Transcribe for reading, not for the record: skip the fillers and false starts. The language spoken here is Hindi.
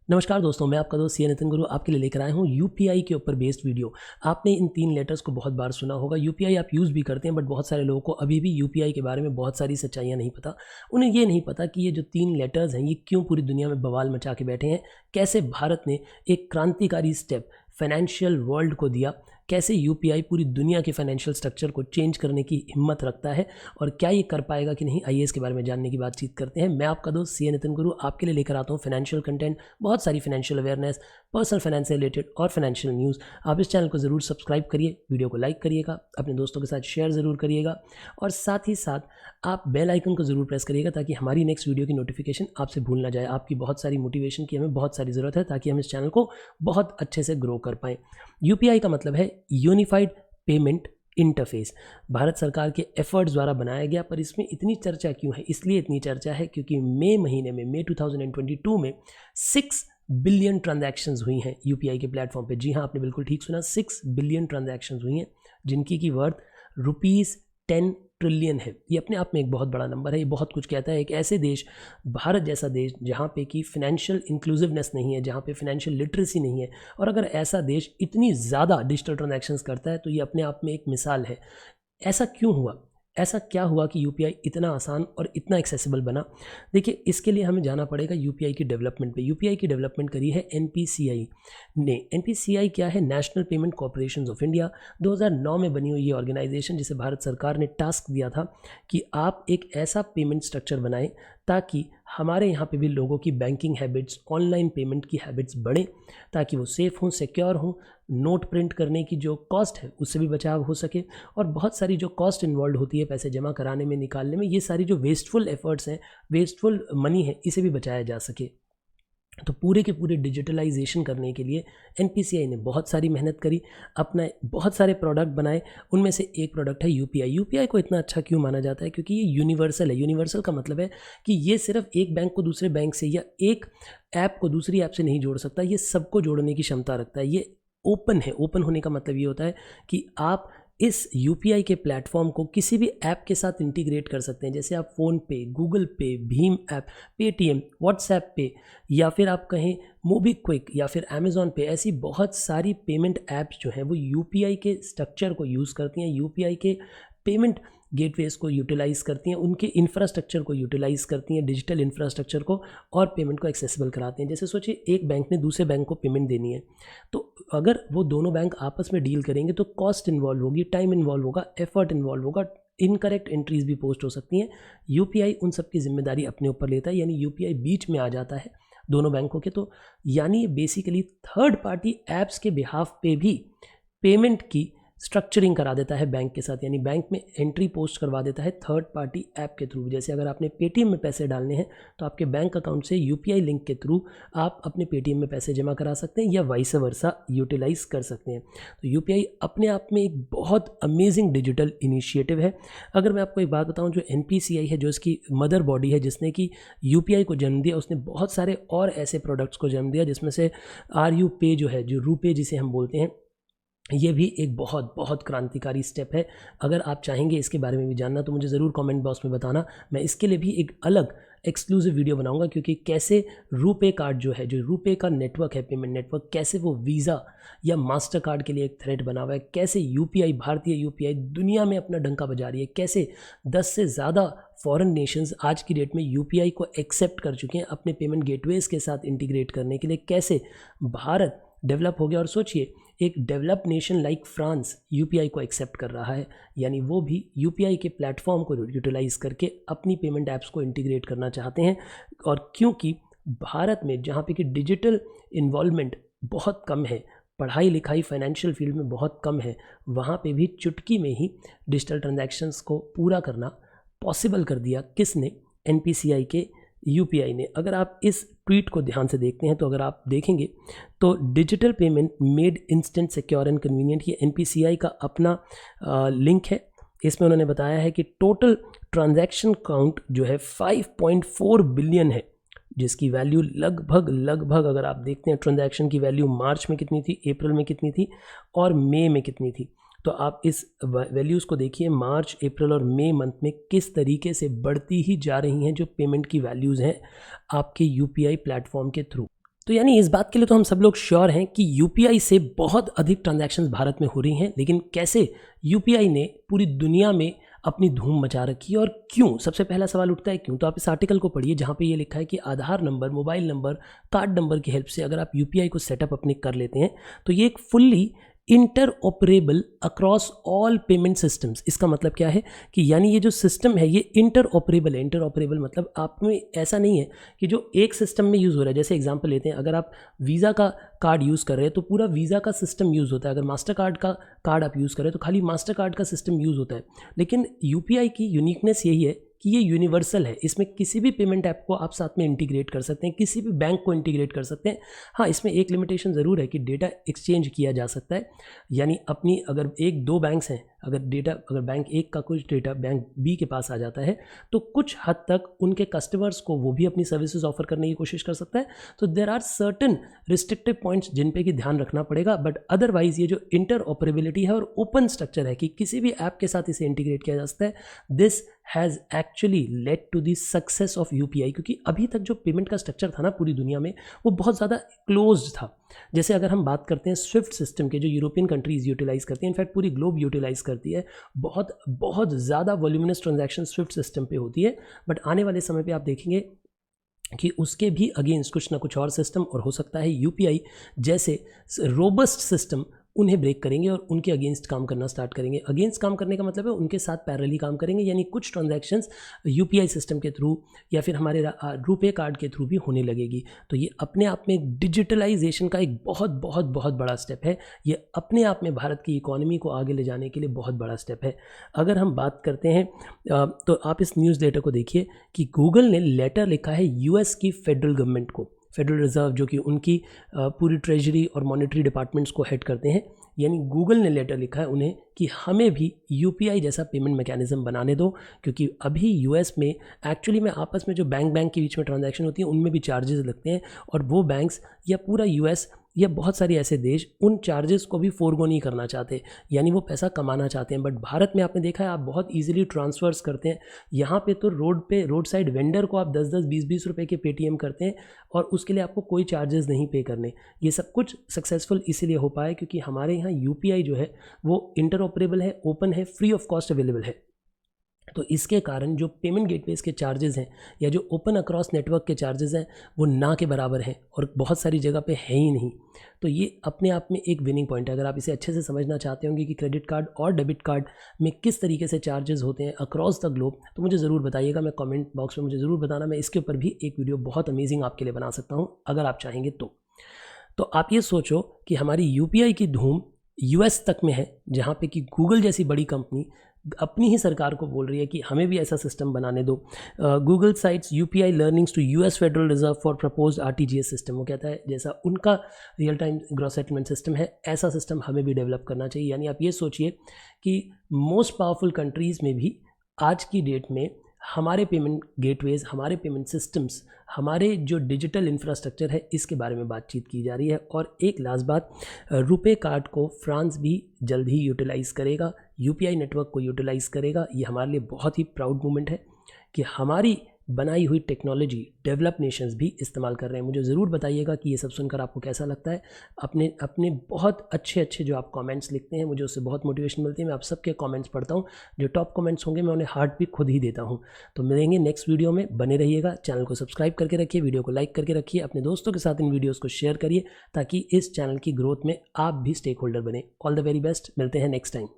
नमस्कार दोस्तों, मैं आपका दोस्त नितिन गुरु आपके लिए लेकर आया हूँ यूपीआई के ऊपर बेस्ड वीडियो। आपने इन 3 लेटर्स को बहुत बार सुना होगा। यूपीआई आप यूज़ भी करते हैं, बट बहुत सारे लोगों को अभी भी यूपीआई के बारे में बहुत सारी सच्चाइयाँ नहीं पता। उन्हें ये नहीं पता कि ये जो 3 लेटर्स हैं ये क्यों पूरी दुनिया में बवाल मचा के बैठे हैं। कैसे भारत ने एक क्रांतिकारी स्टेप फाइनेंशियल वर्ल्ड को दिया, कैसे यूपीआई पूरी दुनिया के फाइनेंशियल स्ट्रक्चर को चेंज करने की हिम्मत रखता है और क्या ये कर पाएगा कि नहीं, आइए इसके बारे में जानने की बातचीत करते हैं। मैं आपका दोस्त नितिन गुरु आपके लिए लेकर आता हूँ फाइनेंशियल कंटेंट, बहुत सारी फाइनेंशियल अवेयरनेस, पर्सनल फाइनेंस से रिलेटेड और फाइनेंशियल न्यूज़। आप इस चैनल को ज़रूर सब्सक्राइब करिए, वीडियो को लाइक करिएगा, अपने दोस्तों के साथ शेयर ज़रूर करिएगा और साथ ही साथ आप बेल आइकन को ज़रूर प्रेस करिएगा ताकि हमारी नेक्स्ट वीडियो की नोटिफिकेशन आपसे भूल ना जाए। आपकी बहुत सारी मोटिवेशन की हमें बहुत सारी ज़रूरत है ताकि हम इस चैनल को बहुत अच्छे से ग्रो कर पाएँ। यूपीआई का मतलब है यूनिफाइड पेमेंट इंटरफेस। भारत सरकार के एफर्ट्स द्वारा बनाया गया, पर इसमें इतनी चर्चा क्यों है? इसलिए इतनी चर्चा है क्योंकि मई 2022 में 6 बिलियन ट्रांजैक्शंस हुई हैं यूपीआई के प्लेटफॉर्म पे। जी हाँ, आपने बिल्कुल ठीक सुना, 6 बिलियन ट्रांजैक्शंस हुई हैं जिनकी की वर्थ ₹10 ट्रिलियन है। ये अपने आप में एक बहुत बड़ा नंबर है, ये बहुत कुछ कहता है। एक ऐसे देश, भारत जैसा देश, जहाँ पे कि फाइनेंशियल इंक्लूसिवनेस नहीं है, जहाँ पे फाइनेंशियल लिटरेसी नहीं है, और अगर ऐसा देश इतनी ज़्यादा डिजिटल ट्रांजैक्शंस करता है तो ये अपने आप में एक मिसाल है। ऐसा क्यों हुआ? ऐसा क्या हुआ कि यूपीआई इतना आसान और इतना एक्सेसिबल बना? देखिए, इसके लिए हमें जाना पड़ेगा यूपीआई की डेवलपमेंट पे। यूपीआई की डेवलपमेंट करी है एनपीसीआई ने। एनपीसीआई क्या है? National payment corporation of India. 2009 में बनी हुई ये ऑर्गेनाइजेशन, जिसे भारत सरकार ने टास्क दिया था कि आप एक ऐसा पेमेंट स्ट्रक्चर बनाएं ताकि हमारे यहाँ पे भी लोगों की बैंकिंग हैबिट्स, ऑनलाइन पेमेंट की हैबिट्स बढ़ें, ताकि वो सेफ़ हों, सिक्योर हों, नोट प्रिंट करने की जो कॉस्ट है उससे भी बचाव हो सके, और बहुत सारी जो कॉस्ट इन्वॉल्व होती है पैसे जमा कराने में, निकालने में, ये सारी जो वेस्टफुल एफर्ट्स हैं, वेस्टफुल मनी है, इसे भी बचाया जा सके। तो पूरे के पूरे डिजिटलाइजेशन करने के लिए एनपीसीआई ने बहुत सारी मेहनत करी, अपना बहुत सारे प्रोडक्ट बनाए। उनमें से एक प्रोडक्ट है यूपीआई। यूपीआई को इतना अच्छा क्यों माना जाता है? क्योंकि ये यूनिवर्सल है। यूनिवर्सल का मतलब है कि ये सिर्फ एक बैंक को दूसरे बैंक से या एक ऐप को दूसरी ऐप से नहीं जोड़ सकता, ये सबको जोड़ने की क्षमता रखता है। ये ओपन है। ओपन होने का मतलब ये होता है कि आप इस यूपीआई के प्लेटफॉर्म को किसी भी ऐप के साथ इंटीग्रेट कर सकते हैं। जैसे आप फ़ोन पे, गूगल पे, भीम ऐप, पेटीएम, व्हाट्सएप पे, या फिर आप कहें मोबीक्विक या फिर अमेज़ॉन पे, ऐसी बहुत सारी पेमेंट ऐप्स जो हैं वो यूपीआई के स्ट्रक्चर को यूज़ करती हैं, यूपीआई के पेमेंट गेटवेज को यूटिलाइज़ करती हैं, उनके इंफ्रास्ट्रक्चर को यूटिलाइज़ करती हैं, डिजिटल इंफ्रास्ट्रक्चर को, और पेमेंट को एक्सेसिबल कराते हैं। जैसे सोचिए, एक बैंक ने दूसरे बैंक को पेमेंट देनी है, तो अगर वो दोनों बैंक आपस में डील करेंगे तो कॉस्ट इन्वॉल्व होगी, टाइम इन्वॉल्व होगा, एफर्ट इन्वॉल्व होगा, इनकरेक्ट एंट्रीज भी पोस्ट हो सकती हैं। यूपीआई उन सब की जिम्मेदारी अपने ऊपर लेता है, यानी यूपीआई बीच में आ जाता है दोनों बैंकों के। तो यानी बेसिकली थर्ड पार्टी ऐप्स के बिहाफ पे भी पेमेंट की स्ट्रक्चरिंग करा देता है बैंक के साथ, यानी बैंक में एंट्री पोस्ट करवा देता है थर्ड पार्टी ऐप के थ्रू। जैसे अगर आपने पेटीएम में पैसे डालने हैं तो आपके बैंक अकाउंट से यूपीआई लिंक के थ्रू आप अपने पेटीएम में पैसे जमा करा सकते हैं या वाइस वर्सा यूटिलाइज कर सकते हैं। तो यूपीआई अपने आप में एक बहुत अमेजिंग डिजिटल इनिशिएटिव है। अगर मैं आपको एक बात बताऊं, जो एनपीसीआई है, जो इसकी मदर बॉडी है जिसने कि यूपीआई को जन्म दिया, उसने बहुत सारे और ऐसे प्रोडक्ट्स को जन्म दिया, जिसमें से आरयू पे जो है, जो रूपे जिसे हम बोलते हैं, ये भी एक बहुत बहुत क्रांतिकारी स्टेप है। अगर आप चाहेंगे इसके बारे में भी जानना तो मुझे ज़रूर कमेंट बॉक्स में बताना। मैं इसके लिए भी एक अलग एक्सक्लूसिव वीडियो बनाऊंगा, क्योंकि कैसे रूपे कार्ड जो है, जो रूपे का नेटवर्क है, पेमेंट नेटवर्क, कैसे वो वीज़ा या मास्टर कार्ड के लिए एक थ्रेट बना हुआ है, कैसे यूपीआई, भारतीय यूपीआई दुनिया में अपना डंका बजा रही है, कैसे 10 से ज़्यादा फॉरेन नेशंस आज की डेट में यूपीआई को एक्सेप्ट कर चुके हैं अपने पेमेंट गेटवेज के साथ इंटीग्रेट करने के लिए, कैसे भारत डेवलप हो गया। और सोचिए, एक develop nation like France UPI को एक्सेप्ट कर रहा है, यानी वो भी यूपीआई के प्लेटफॉर्म को यूटिलाइज करके अपनी पेमेंट ऐप्स को इंटीग्रेट करना चाहते हैं। और क्योंकि भारत में, जहाँ पे कि डिजिटल इन्वॉल्वमेंट बहुत कम है, पढ़ाई लिखाई फाइनेंशियल फील्ड में बहुत कम है, वहाँ पे भी चुटकी में ही डिजिटल ट्रांजैक्शंस को पूरा करना पॉसिबल कर दिया। किसने? एनपीसीआई के यूपीआई ने। अगर आप इस ट्वीट को ध्यान से देखते हैं तो अगर आप देखेंगे तो digital payment made instant, secure and convenient, ये एनपीसीआई का अपना लिंक है। इसमें उन्होंने बताया है कि टोटल ट्रांजैक्शन काउंट जो है 5.4 बिलियन है, जिसकी वैल्यू लगभग अगर आप देखते हैं ट्रांजैक्शन की वैल्यू मार्च में कितनी थी, अप्रैल में कितनी थी और मई में कितनी थी, तो आप इस वैल्यूज़ को देखिए, मार्च, अप्रैल और मई मंथ में किस तरीके से बढ़ती ही जा रही हैं जो पेमेंट की वैल्यूज़ हैं आपके यूपीआई प्लेटफॉर्म के थ्रू। तो यानी इस बात के लिए तो हम सब लोग श्योर हैं कि यूपीआई से बहुत अधिक ट्रांजैक्शंस भारत में हो रही हैं, लेकिन कैसे यूपीआई ने पूरी दुनिया में अपनी धूम मचा रखी है और क्यों? सबसे पहला सवाल उठता है क्यों। तो आप इस आर्टिकल को पढ़िए जहाँ पे ये लिखा है कि Aadhaar number, mobile number, card number की हेल्प से अगर आप यूपीआई को सेटअप अपने कर लेते हैं तो ये एक fully inter operable across all payment systems. इसका मतलब क्या है कि यानी ये जो सिस्टम है ये इंटर ऑपरेबल है। इंटर ऑपरेबल मतलब आप में ऐसा नहीं है कि जो एक सिस्टम में यूज़ हो रहा है। जैसे एग्जांपल लेते हैं, अगर आप वीज़ा का कार्ड यूज़ कर रहे हैं तो पूरा वीज़ा का सिस्टम यूज़ होता है। अगर मास्टर कार्ड का कार्ड आप यूज़ कर रहे हैं तो खाली मास्टर कार्ड का सिस्टम यूज़ होता है। लेकिन यूपीआई की यूनिकनेस यही है कि ये यूनिवर्सल है। इसमें किसी भी पेमेंट ऐप को आप साथ में इंटीग्रेट कर सकते हैं, किसी भी बैंक को इंटीग्रेट कर सकते हैं। हाँ, इसमें एक लिमिटेशन ज़रूर है कि डेटा एक्सचेंज किया जा सकता है। यानी अपनी अगर एक दो बैंक्स हैं, अगर बैंक एक का कुछ डेटा बैंक बी के पास आ जाता है तो कुछ हद तक उनके कस्टमर्स को वो भी अपनी सर्विसेज ऑफर करने की कोशिश कर सकता है। तो there are certain restrictive points जिन पे कि ध्यान रखना पड़ेगा। बट अदरवाइज ये जो इंटर ऑपरेबिलिटी है और ओपन स्ट्रक्चर है कि किसी भी ऐप के साथ इसे इंटीग्रेट किया जा सकता है, this has actually led to the success of UPI. क्योंकि अभी तक जो पेमेंट का स्ट्रक्चर था ना पूरी दुनिया में, वो बहुत ज़्यादा क्लोज्ड था। जैसे अगर हम बात करते हैं स्विफ्ट सिस्टम के, जो यूरोपियन कंट्रीज़ यूटिलाइज़ करती हैं, इनफैक्ट पूरी ग्लोब यूटिलाइज़ करती है, बहुत बहुत ज़्यादा वॉल्यूमिनस ट्रांजैक्शन स्विफ्ट सिस्टम पे होती है। बट आने वाले समय पे आप देखेंगे कि उसके भी अगेंस्ट कुछ ना कुछ और सिस्टम, और हो सकता है यूपीआई जैसे रोबस्ट सिस्टम उन्हें ब्रेक करेंगे और उनके अगेंस्ट काम करना स्टार्ट करेंगे। अगेंस्ट काम करने का मतलब है उनके साथ पैरेलली काम करेंगे। यानी कुछ ट्रांजैक्शंस यूपीआई सिस्टम के थ्रू या फिर हमारे रुपे कार्ड के थ्रू भी होने लगेगी। तो ये अपने आप में डिजिटलाइजेशन का एक बहुत बहुत बहुत बड़ा स्टेप है। ये अपने आप में भारत की इकोनॉमी को आगे ले जाने के लिए बहुत बड़ा स्टेप है। अगर हम बात करते हैं तो आप इस न्यूज़ लेटर को देखिए कि गूगल ने लेटर लिखा है यूएस की फेडरल गवर्नमेंट को, फेडरल रिजर्व जो कि उनकी पूरी ट्रेजरी और मॉनेटरी डिपार्टमेंट्स को हेड करते हैं। यानी गूगल ने लेटर लिखा है उन्हें कि हमें भी यूपीआई जैसा पेमेंट मैकेनिज्म बनाने दो, क्योंकि अभी यूएस में एक्चुअली में आपस में जो बैंक के बीच में ट्रांजैक्शन होती है उनमें भी चार्जेस लगते हैं, और वो बैंक्स या पूरा यूएस या बहुत सारे ऐसे देश उन चार्जेस को भी फोरगो नहीं करना चाहते, यानी वो पैसा कमाना चाहते हैं। बट भारत में आपने देखा है आप बहुत इजीली ट्रांसफ़र्स करते हैं। यहाँ पे तो रोड साइड वेंडर को आप 10-10, 20-20 रुपए के पेटीएम करते हैं और उसके लिए आपको कोई चार्जेस नहीं पे करने। ये सब कुछ सक्सेसफुल इसीलिए हो पाया क्योंकि हमारे यहाँ यूपीआई जो है वो इंटरऑपरेबल है, ओपन है, फ्री ऑफ कॉस्ट अवेलेबल है। तो इसके कारण जो पेमेंट गेटवेज के चार्जेस हैं या जो ओपन अक्रॉस नेटवर्क के चार्जेस हैं वो ना के बराबर हैं और बहुत सारी जगह पे है ही नहीं। तो ये अपने आप में एक विनिंग पॉइंट है। अगर आप इसे अच्छे से समझना चाहते होंगे कि क्रेडिट कार्ड और डेबिट कार्ड में किस तरीके से चार्जेस होते हैं अक्रॉस द ग्लोब, तो मुझे ज़रूर बताइएगा। मैं कमेंट बॉक्स में मुझे ज़रूर बताना, मैं इसके ऊपर भी एक वीडियो बहुत अमेजिंग आपके लिए बना सकता हूँ अगर आप चाहेंगे तो आप ये सोचो कि हमारी यूपीआई की धूम यूएस तक में है, जहाँ पे कि गूगल जैसी बड़ी कंपनी अपनी ही सरकार को बोल रही है कि हमें भी ऐसा सिस्टम बनाने दो। Google cites UPI learnings to US Federal Reserve for proposed RTGS system. वो कहता है जैसा उनका real time gross settlement system है ऐसा सिस्टम हमें भी डेवलप करना चाहिए। यानी आप ये सोचिए कि मोस्ट पावरफुल कंट्रीज़ में भी आज की डेट में हमारे पेमेंट गेटवेज, हमारे पेमेंट सिस्टम्स, हमारे जो डिजिटल इंफ्रास्ट्रक्चर है इसके बारे में बातचीत की जा रही है। और एक लास्ट बात, रुपे कार्ड को फ्रांस भी जल्द ही यूटिलाइज़ करेगा, यूपीआई नेटवर्क को यूटिलाइज़ करेगा। ये हमारे लिए बहुत ही प्राउड मोमेंट है कि हमारी बनाई हुई टेक्नोलॉजी डेवलप नेशंस भी इस्तेमाल कर रहे हैं। मुझे ज़रूर बताइएगा कि ये सब सुनकर आपको कैसा लगता है। अपने बहुत अच्छे जो आप कमेंट्स लिखते हैं मुझे उससे बहुत मोटिवेशन मिलती है। मैं आप सबके कमेंट्स पढ़ता हूँ, जो टॉप कमेंट्स होंगे मैं उन्हें हार्ट भी खुद ही देता हूँ। तो मिलेंगे नेक्स्ट वीडियो में, बने रहिएगा। चैनल को सब्सक्राइब करके रखिए, वीडियो को लाइक करके रखिए, अपने दोस्तों के साथ इन वीडियोज़ को शेयर करिए ताकि इस चैनल की ग्रोथ में आप भी स्टेक होल्डर बने। ऑल द वेरी बेस्ट, मिलते हैं नेक्स्ट टाइम।